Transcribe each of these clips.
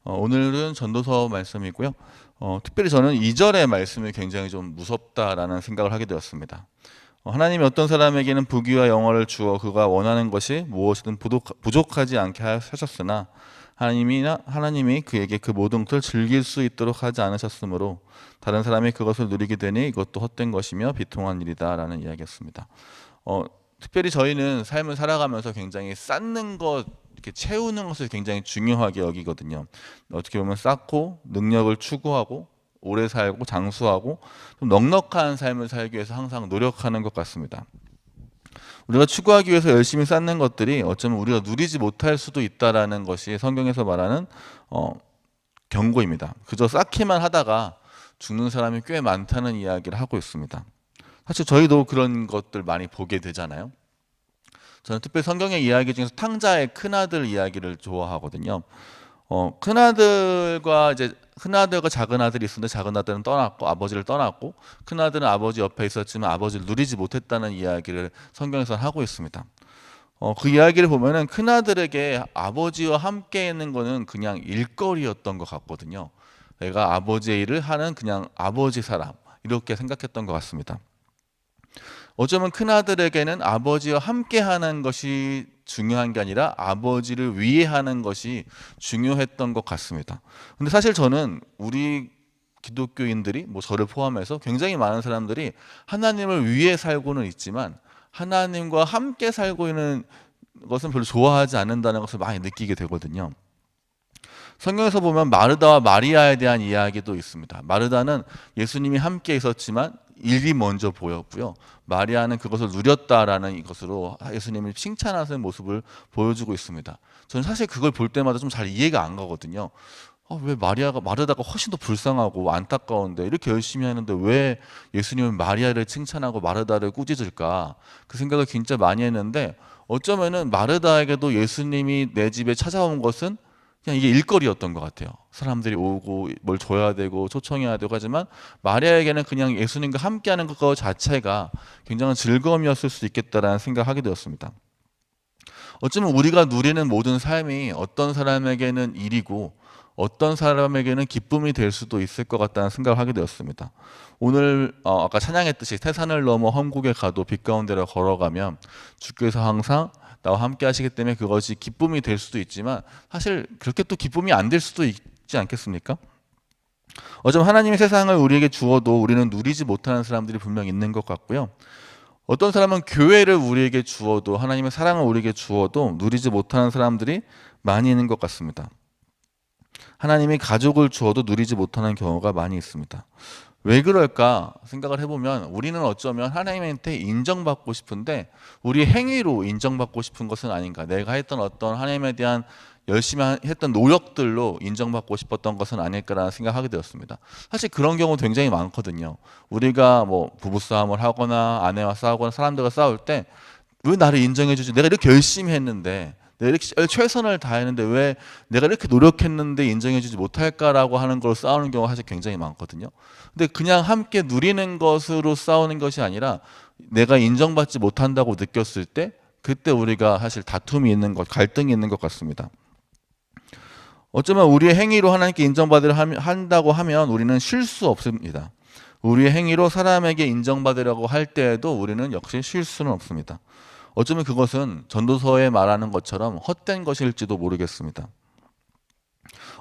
오늘은 전도서 말씀이고요. 특별히 저는 2절의 말씀이 굉장히 좀 무섭다라는 생각을 하게 되었습니다. 하나님이 어떤 사람에게는 부귀와 영화를 주어 그가 원하는 것이 무엇이든 부족하지 않게 하셨으나 하나님이 그에게 그 모든 것을 즐길 수 있도록 하지 않으셨으므로 다른 사람이 그것을 누리게 되니 이것도 헛된 것이며 비통한 일이다라는 이야기였습니다. 특별히 저희는 삶을 살아가면서 굉장히 쌓는 것, 이렇게 채우는 것을 굉장히 중요하게 여기거든요. 어떻게 보면 쌓고 능력을 추구하고 오래 살고 장수하고 좀 넉넉한 삶을 살기 위해서 항상 노력하는 것 같습니다. 우리가 추구하기 위해서 열심히 쌓는 것들이 어쩌면 우리가 누리지 못할 수도 있다라는 것이 성경에서 말하는 경고입니다. 그저 쌓기만 하다가 죽는 사람이 꽤 많다는 이야기를 하고 있습니다. 사실 저희도 그런 것들 많이 보게 되잖아요. 저는 특별히 성경의 이야기 중에서 탕자의 큰아들 이야기를 좋아하거든요. 큰아들과 작은 아들이 있었는데 작은 아들은 떠났고 아버지를 떠났고 큰아들은 아버지 옆에 있었지만 아버지를 누리지 못했다는 이야기를 성경에서 하고 있습니다. 그 이야기를 보면은 큰아들에게 아버지와 함께 있는 거는 그냥 일거리였던 것 같거든요. 내가 아버지의 일을 하는 그냥 아버지 사람 이렇게 생각했던 것 같습니다. 어쩌면 큰아들에게는 아버지와 함께 하는 것이 중요한 게 아니라 아버지를 위해 하는 것이 중요했던 것 같습니다. 근데 사실 저는 우리 기독교인들이 뭐 저를 포함해서 굉장히 많은 사람들이 하나님을 위해 살고는 있지만 하나님과 함께 살고 있는 것은 별로 좋아하지 않는다는 것을 많이 느끼게 되거든요. 성경에서 보면 마르다와 마리아에 대한 이야기도 있습니다. 마르다는 예수님이 함께 있었지만 일이 먼저 보였고요. 마리아는 그것을 누렸다라는 것으로 예수님을 칭찬하는 모습을 보여주고 있습니다. 저는 사실 그걸 볼 때마다 좀 잘 이해가 안 가거든요. 왜 마르다가 훨씬 더 불쌍하고 안타까운데 이렇게 열심히 하는데 왜 예수님은 마리아를 칭찬하고 마르다를 꾸짖을까? 그 생각을 진짜 많이 했는데 어쩌면은 마르다에게도 예수님이 내 집에 찾아온 것은 그냥 이게 일거리였던 것 같아요. 사람들이 오고 뭘 줘야 되고 초청해야 되고 하지만 마리아에게는 그냥 예수님과 함께하는 것 자체가 굉장한 즐거움이었을 수 있겠다라는 생각을 하게 되었습니다. 어쩌면 우리가 누리는 모든 삶이 어떤 사람에게는 일이고 어떤 사람에게는 기쁨이 될 수도 있을 것 같다는 생각을 하게 되었습니다. 오늘 아까 찬양했듯이 태산을 넘어 험국에 가도 빛 가운데로 걸어가면 주께서 항상 나와 함께 하시기 때문에 그것이 기쁨이 될 수도 있지만 사실 그렇게 또 기쁨이 안 될 수도 있지 않겠습니까? 어쩌면 하나님의 세상을 우리에게 주어도 우리는 누리지 못하는 사람들이 분명 있는 것 같고요. 어떤 사람은 교회를 우리에게 주어도 하나님의 사랑을 우리에게 주어도 누리지 못하는 사람들이 많이 있는 것 같습니다. 하나님이 가족을 주어도 누리지 못하는 경우가 많이 있습니다. 왜 그럴까 생각을 해보면 우리는 어쩌면 하나님한테 인정받고 싶은데 우리 행위로 인정받고 싶은 것은 아닌가. 내가 했던 어떤 하나님에 대한 열심히 했던 노력들로 인정받고 싶었던 것은 아닐까라는 생각하게 되었습니다. 사실 그런 경우 굉장히 많거든요. 우리가 뭐 부부싸움을 하거나 아내와 싸우거나 사람들과 싸울 때 왜 나를 인정해주지? 내가 이렇게 열심히 했는데 내가 이렇게 최선을 다했는데 왜 내가 이렇게 노력했는데 인정해주지 못할까라고 하는 걸 싸우는 경우가 사실 굉장히 많거든요. 근데 그냥 함께 누리는 것으로 싸우는 것이 아니라 내가 인정받지 못한다고 느꼈을 때 그때 우리가 사실 다툼이 있는 것, 갈등이 있는 것 같습니다. 어쩌면 우리의 행위로 하나님께 인정받으려 한다고 하면 우리는 쉴 수 없습니다. 우리의 행위로 사람에게 인정받으려고 할 때에도 우리는 역시 쉴 수는 없습니다. 어쩌면 그것은 전도서에 말하는 것처럼 헛된 것일지도 모르겠습니다.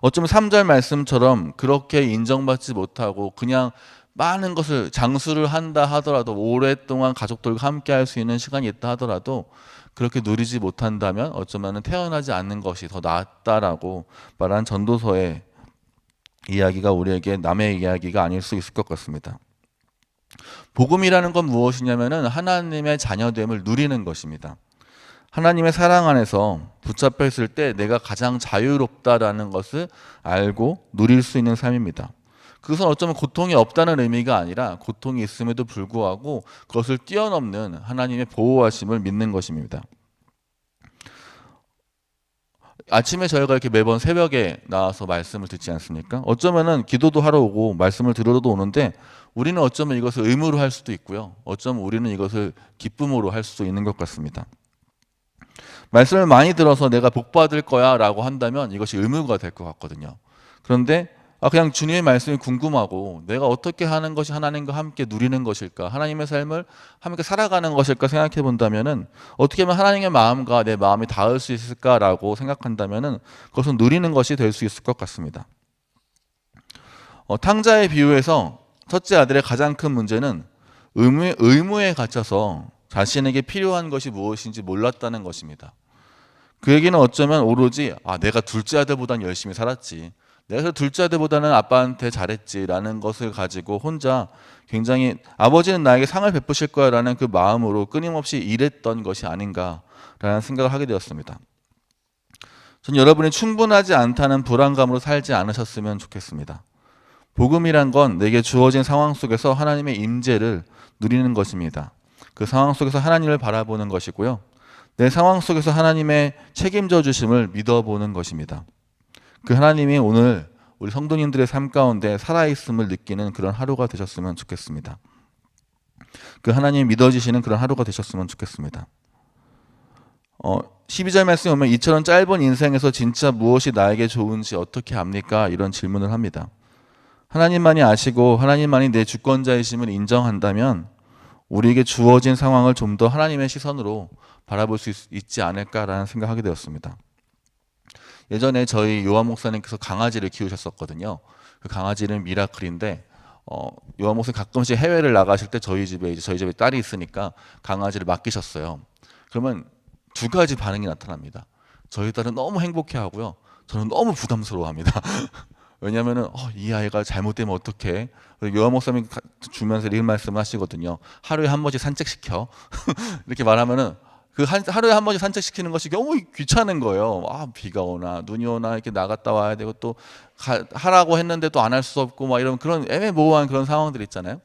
어쩌면 3절 말씀처럼 그렇게 인정받지 못하고 그냥 많은 것을 장수를 한다 하더라도 오랫동안 가족들과 함께 할 수 있는 시간이 있다 하더라도 그렇게 누리지 못한다면 어쩌면 태어나지 않는 것이 더 낫다라고 말한 전도서의 이야기가 우리에게 남의 이야기가 아닐 수 있을 것 같습니다. 복음이라는 건 무엇이냐면은 하나님의 자녀됨을 누리는 것입니다. 하나님의 사랑 안에서 붙잡혀 있을 때 내가 가장 자유롭다라는 것을 알고 누릴 수 있는 삶입니다. 그것은 어쩌면 고통이 없다는 의미가 아니라 고통이 있음에도 불구하고 그것을 뛰어넘는 하나님의 보호하심을 믿는 것입니다. 아침에 저희가 이렇게 매번 새벽에 나와서 말씀을 듣지 않습니까? 어쩌면은 기도도 하러 오고 말씀을 들으러도 오는데 우리는 어쩌면 이것을 의무로 할 수도 있고요. 어쩌면 우리는 이것을 기쁨으로 할 수도 있는 것 같습니다. 말씀을 많이 들어서 내가 복 받을 거야 라고 한다면 이것이 의무가 될 것 같거든요. 그런데 그냥 주님의 말씀이 궁금하고 내가 어떻게 하는 것이 하나님과 함께 누리는 것일까, 하나님의 삶을 함께 살아가는 것일까 생각해 본다면은, 어떻게 하면 하나님의 마음과 내 마음이 닿을 수 있을까라고 생각한다면은 그것은 누리는 것이 될 수 있을 것 같습니다. 탕자의 비유에서 첫째 아들의 가장 큰 문제는 의무에 갇혀서 자신에게 필요한 것이 무엇인지 몰랐다는 것입니다. 그 얘기는 어쩌면 오로지 내가 둘째 아들보다는 열심히 살았지, 내가 둘째 아들보다는 아빠한테 잘했지라는 것을 가지고 혼자 굉장히 아버지는 나에게 상을 베푸실 거야라는 그 마음으로 끊임없이 일했던 것이 아닌가라는 생각을 하게 되었습니다. 전 여러분이 충분하지 않다는 불안감으로 살지 않으셨으면 좋겠습니다. 복음이란 건 내게 주어진 상황 속에서 하나님의 임재를 누리는 것입니다. 그 상황 속에서 하나님을 바라보는 것이고요, 내 상황 속에서 하나님의 책임져 주심을 믿어보는 것입니다. 그 하나님이 오늘 우리 성도님들의 삶 가운데 살아있음을 느끼는 그런 하루가 되셨으면 좋겠습니다. 그 하나님이 믿어지시는 그런 하루가 되셨으면 좋겠습니다. 12절 말씀에 보면 이처럼 짧은 인생에서 진짜 무엇이 나에게 좋은지 어떻게 압니까? 이런 질문을 합니다. 하나님만이 아시고 하나님만이 내 주권자이심을 인정한다면 우리에게 주어진 상황을 좀 더 하나님의 시선으로 바라볼 수 있지 않을까라는 생각하게 되었습니다. 예전에 저희 요한 목사님께서 강아지를 키우셨었거든요. 그 강아지는 미라클인데 요한 목사님 가끔씩 해외를 나가실 때 저희 집에 딸이 있으니까 강아지를 맡기셨어요. 그러면 두 가지 반응이 나타납니다. 저희 딸은 너무 행복해하고요, 저는 너무 부담스러워합니다. 왜냐하면 이 아이가 잘못되면 어떡해. 요한 목사님 주면서 이런 말씀을 하시거든요. 하루에 한 번씩 산책시켜. 이렇게 말하면은 하루에 한 번씩 산책시키는 것이 너무 귀찮은 거예요. 비가 오나 눈이 오나 이렇게 나갔다 와야 되고, 또 하라고 했는데 또 안 할 수 없고 막 이런 그런 애매모호한 그런 상황들 있잖아요.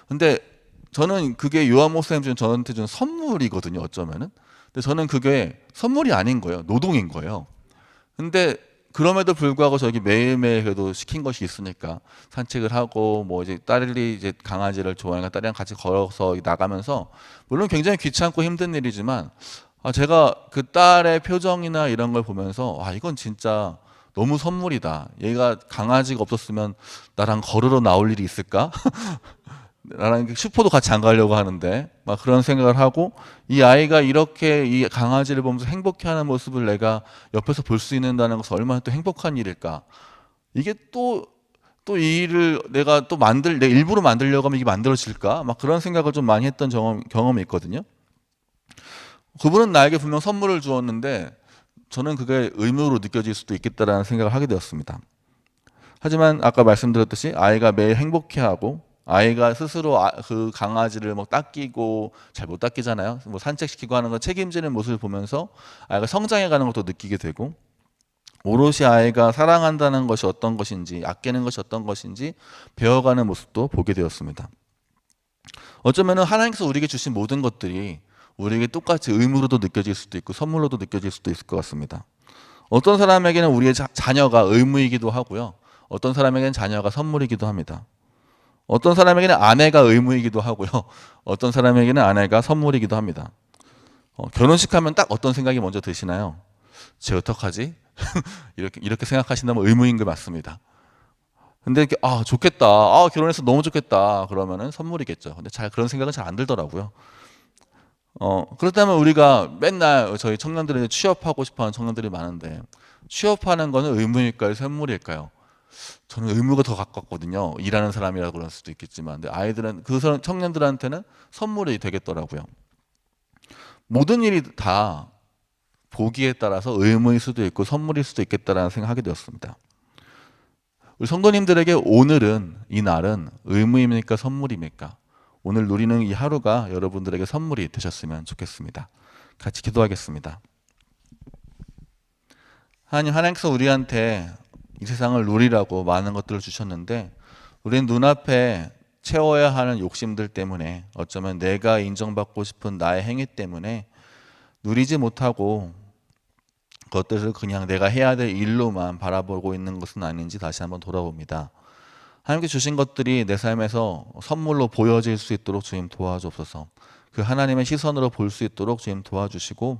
근데 저는 그게 요한 목사님 저한테 준 선물이거든요, 어쩌면은. 근데 저는 그게 선물이 아닌 거예요. 노동인 거예요. 근데 그럼에도 불구하고 저기 매일매일 그래도 시킨 것이 있으니까 산책을 하고, 뭐 이제 딸이 이제 강아지를 좋아하니까 딸이랑 같이 걸어서 나가면서, 물론 굉장히 귀찮고 힘든 일이지만 제가 그 딸의 표정이나 이런 걸 보면서 이건 진짜 너무 선물이다. 얘가 강아지가 없었으면 나랑 걸으러 나올 일이 있을까? 나랑 슈퍼도 같이 안 가려고 하는데 막 그런 생각을 하고, 이 아이가 이렇게 이 강아지를 보면서 행복해하는 모습을 내가 옆에서 볼 수 있는다는 것은 얼마나 또 행복한 일일까. 이게 또 이 일을 내가 또 내 일부러 만들려고 하면 이게 만들어질까, 막 그런 생각을 좀 많이 했던 경험이 있거든요. 그분은 나에게 분명 선물을 주었는데 저는 그게 의무로 느껴질 수도 있겠다라는 생각을 하게 되었습니다. 하지만 아까 말씀드렸듯이 아이가 매일 행복해하고, 아이가 스스로 그 강아지를 뭐 닦이고, 잘 못 닦이잖아요. 뭐 산책시키고 하는 거 책임지는 모습을 보면서 아이가 성장해가는 것도 느끼게 되고, 오롯이 아이가 사랑한다는 것이 어떤 것인지, 아끼는 것이 어떤 것인지 배워가는 모습도 보게 되었습니다. 어쩌면은 하나님께서 우리에게 주신 모든 것들이 우리에게 똑같이 의무로도 느껴질 수도 있고 선물로도 느껴질 수도 있을 것 같습니다. 어떤 사람에게는 우리의 자녀가 의무이기도 하고요, 어떤 사람에게는 자녀가 선물이기도 합니다. 어떤 사람에게는 아내가 의무이기도 하고요, 어떤 사람에게는 아내가 선물이기도 합니다. 결혼식 하면 딱 어떤 생각이 먼저 드시나요? 쟤 어떡하지? 이렇게 생각하신다면 의무인 게 맞습니다. 근데 이렇게 좋겠다, 결혼해서 너무 좋겠다 그러면은 선물이겠죠. 근데 그런 생각은 잘 안 들더라고요. 그렇다면 우리가 맨날 저희 청년들이 취업하고 싶어하는 청년들이 많은데, 취업하는 거는 의무일까요, 선물일까요? 저는 의무가 더 가깝거든요. 일하는 사람이라 그럴 수도 있겠지만, 근데 아이들은 청년들한테는 선물이 되겠더라고요. 모든 일이 다 보기에 따라서 의무일 수도 있고 선물일 수도 있겠다라는 생각하게 되었습니다. 우리 성도님들에게 오늘은, 이 날은 의무입니까, 선물입니까? 오늘 누리는 이 하루가 여러분들에게 선물이 되셨으면 좋겠습니다. 같이 기도하겠습니다. 하나님께서 우리한테 이 세상을 누리라고 많은 것들을 주셨는데, 우리는 눈앞에 채워야 하는 욕심들 때문에, 어쩌면 내가 인정받고 싶은 나의 행위 때문에 누리지 못하고 그것들을 그냥 내가 해야 될 일로만 바라보고 있는 것은 아닌지 다시 한번 돌아봅니다. 하나님께 주신 것들이 내 삶에서 선물로 보여질 수 있도록 주님 도와주옵소서. 그 하나님의 시선으로 볼 수 있도록 주님 도와주시고,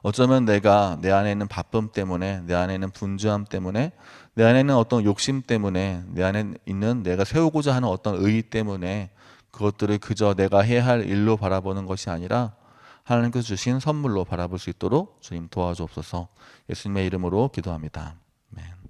어쩌면 내가 내 안에 있는 바쁨 때문에, 내 안에 있는 분주함 때문에, 내 안에 있는 어떤 욕심 때문에, 내 안에 있는 내가 세우고자 하는 어떤 의의 때문에 그것들을 그저 내가 해야 할 일로 바라보는 것이 아니라 하나님께서 주신 선물로 바라볼 수 있도록 주님 도와주옵소서. 예수님의 이름으로 기도합니다. 아멘.